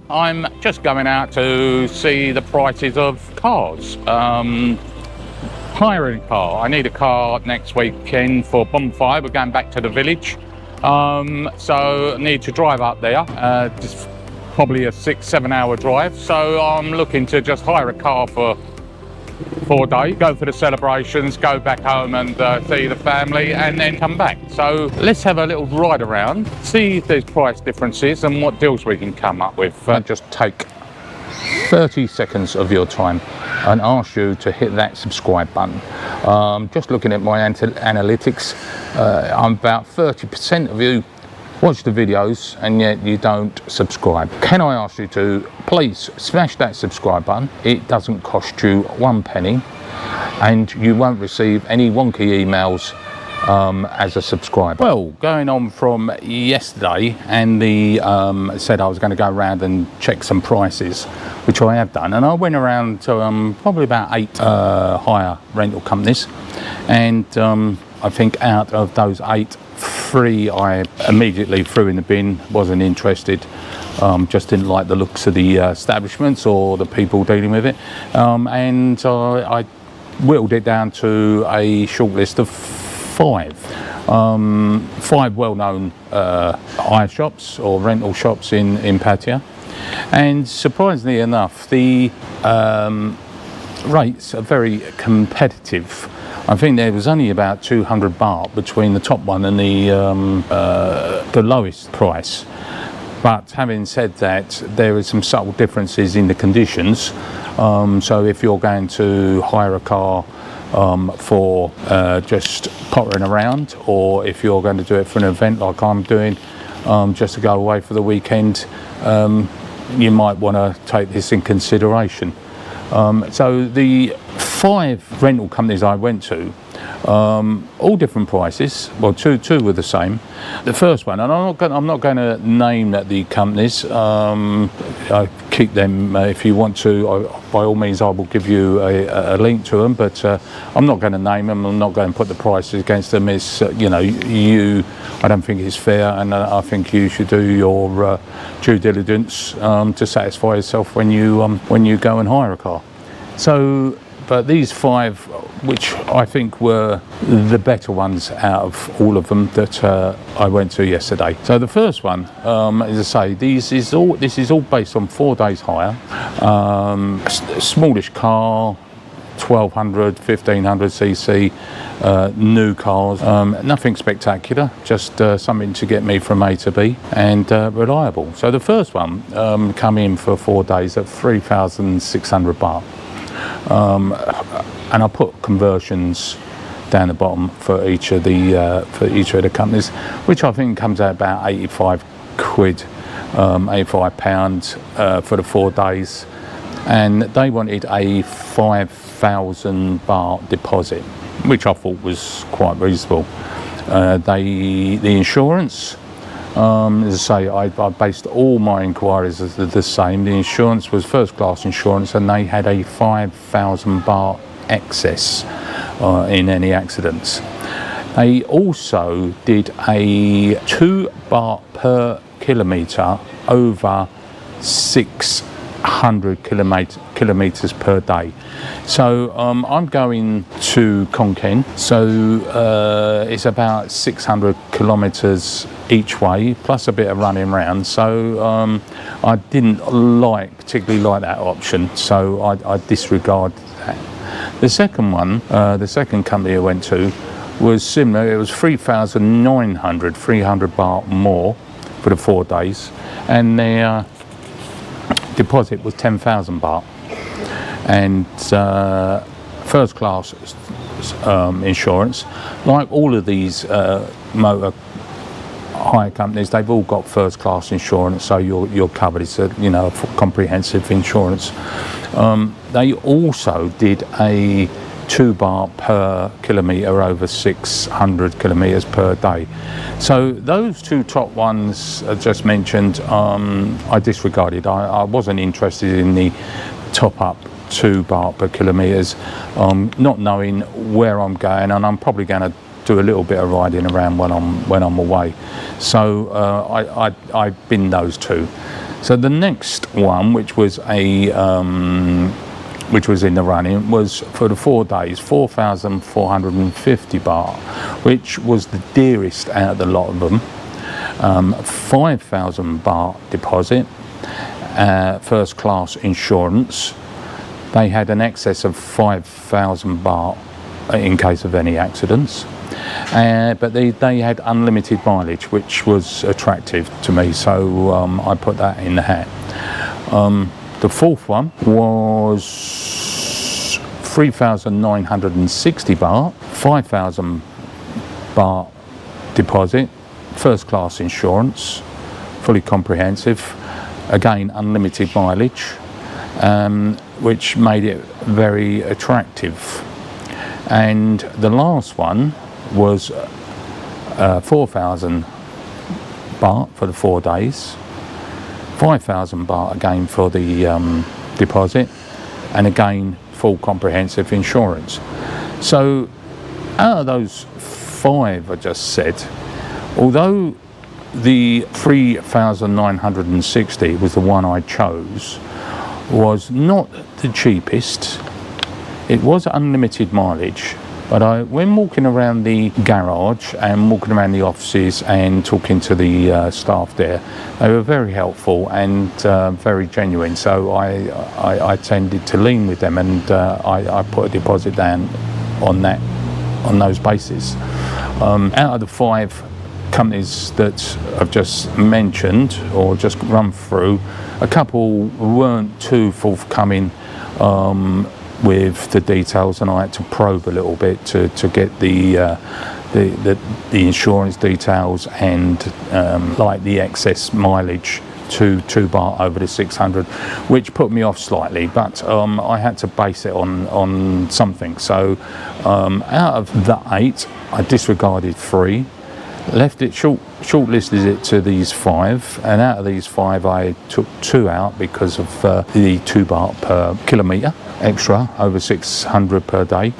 I'm just going out to see the prices of cars. Hiring a car. I need a car next weekend for Bonfire. We're going back to the village. So I need to drive up there. Just probably a 6-7 hour drive. So I'm looking to just hire a car for 4 days, go for the celebrations, go back home and see the family, and then come back. So let's have a little ride around, see if there's price differences and what deals we can come up with. Just take 30 seconds of your time and ask you to hit that subscribe button. Just looking at my analytics, I'm about 30% of you watch the videos and yet you don't subscribe. Can I ask you to please smash that subscribe button? It doesn't cost you 1 penny and you won't receive any wonky emails as a subscriber. Well, going on from yesterday, and said I was going to go around and check some prices, which I have done, and I went around to probably about 8 hire rental companies, and I think out of those 8, 3 I immediately threw in the bin, wasn't interested, just didn't like the looks of the establishments or the people dealing with it, and I whittled it down to a short list of 5 well-known hire shops or rental shops in Pattaya, and surprisingly enough the rates are very competitive. I think there was only about 200 baht between the top one and the lowest price. But having said that, there are some subtle differences in the conditions. So if you're going to hire a car for just pottering around, or if you're going to do it for an event like I'm doing, just to go away for the weekend, you might want to take this in consideration. So the 5 rental companies I went to, all different prices. Well, two were the same. The first one, and I'm not going to name the companies. I keep them if you want to. By all means, I will give you a link to them, but I'm not going to name them. I'm not going to put the prices against them. It's I don't think it's fair, and I think you should do your due diligence to satisfy yourself when you go and hire a car. So, but these 5, which I think were the better ones out of all of them that I went to yesterday. So the first one, as I say, this is all based on 4 days hire. Smallish car, 1200, 1500 cc, new cars, nothing spectacular, just something to get me from A to B, and reliable. So the first one come in for 4 days at 3,600 baht. And I put conversions down the bottom for each of the companies, which I think comes out about 85 quid, 85 pounds for the 4 days, and they wanted a 5,000 baht deposit, which I thought was quite reasonable. The insurance, as I say, I based all my inquiries as the same. The insurance was first class insurance, and they had a 5,000 baht excess in any accidents. They also did a 2 baht per kilometre over 600 kilometres per day. So I'm going to Khon Kaen, so it's about 600 kilometres each way, plus a bit of running around. So I didn't particularly like that option, so I disregard that. The second one, the second company I went to, was similar. It was 3,900 baht more for the 4 days, and their deposit was 10,000 baht, and first class insurance. Like all of these motor hire companies, they've all got first class insurance, so you're covered. It's a comprehensive insurance. They also did a 2 baht per kilometre over 600 kilometres per day. So those 2 top ones I just mentioned, I disregarded. I wasn't interested in the top up 2 baht per kilometres, not knowing where I'm going, and I'm probably going to do a little bit of riding around when I'm away. So I binned those 2. So the next one, which was which was in the running, was for the 4 days, 4,450 baht, which was the dearest out of the lot of them. 5,000 baht deposit, first class insurance. They had an excess of 5,000 baht in case of any accidents. But they had unlimited mileage, which was attractive to me, so I put that in the hat. The fourth one was 3,960 baht, 5,000 baht deposit, first class insurance, fully comprehensive, again unlimited mileage, which made it very attractive. And the last one was 4,000 baht for the 4 days, 5,000 baht again for the deposit, and again full comprehensive insurance. So out of those 5 I just said, although the 3,960 was the one I chose, was not the cheapest. It was unlimited mileage, but when walking around the garage and walking around the offices and talking to the staff there, they were very helpful and very genuine. So I tended to lean with them, and I put a deposit down on those bases. Out of the 5 companies that I've just mentioned or just run through, a couple weren't too forthcoming with the details, and I had to probe a little bit to get the insurance details and like the excess mileage to 2 baht over the 600, which put me off slightly, but I had to base it on something. So out of the 8, I disregarded 3, left it shortlisted it to these 5, and out of these 5 I took 2 out because of the 2 baht per kilometre extra over 600 per day,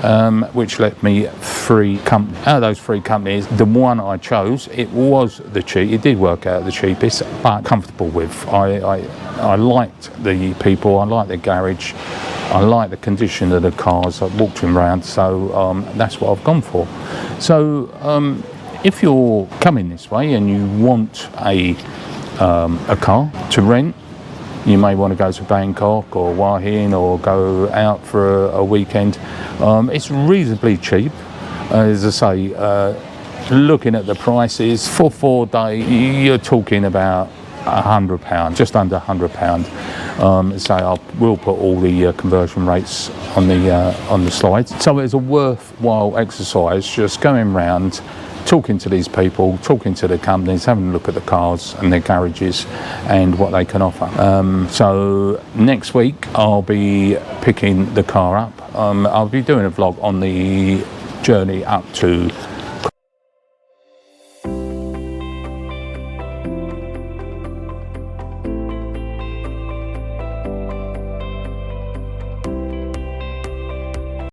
which left me 3 companies. Out of those 3 companies, the one I chose, it was it did work out the cheapest, but comfortable with. I liked the people, I liked the garage, I liked the condition of the cars. I walked them around, so that's what I've gone for. So if you're coming this way and you want a car to rent, you may want to go to Bangkok or Hua Hin or go out for a weekend. It's reasonably cheap. As I say, looking at the prices, for 4 days, you're talking about £100, just under £100. So we'll put all the conversion rates on the slides. So it's a worthwhile exercise just going around, talking to these people, talking to the companies, having a look at the cars and their garages and what they can offer. So next week I'll be picking the car up. I'll be doing a vlog on the journey up to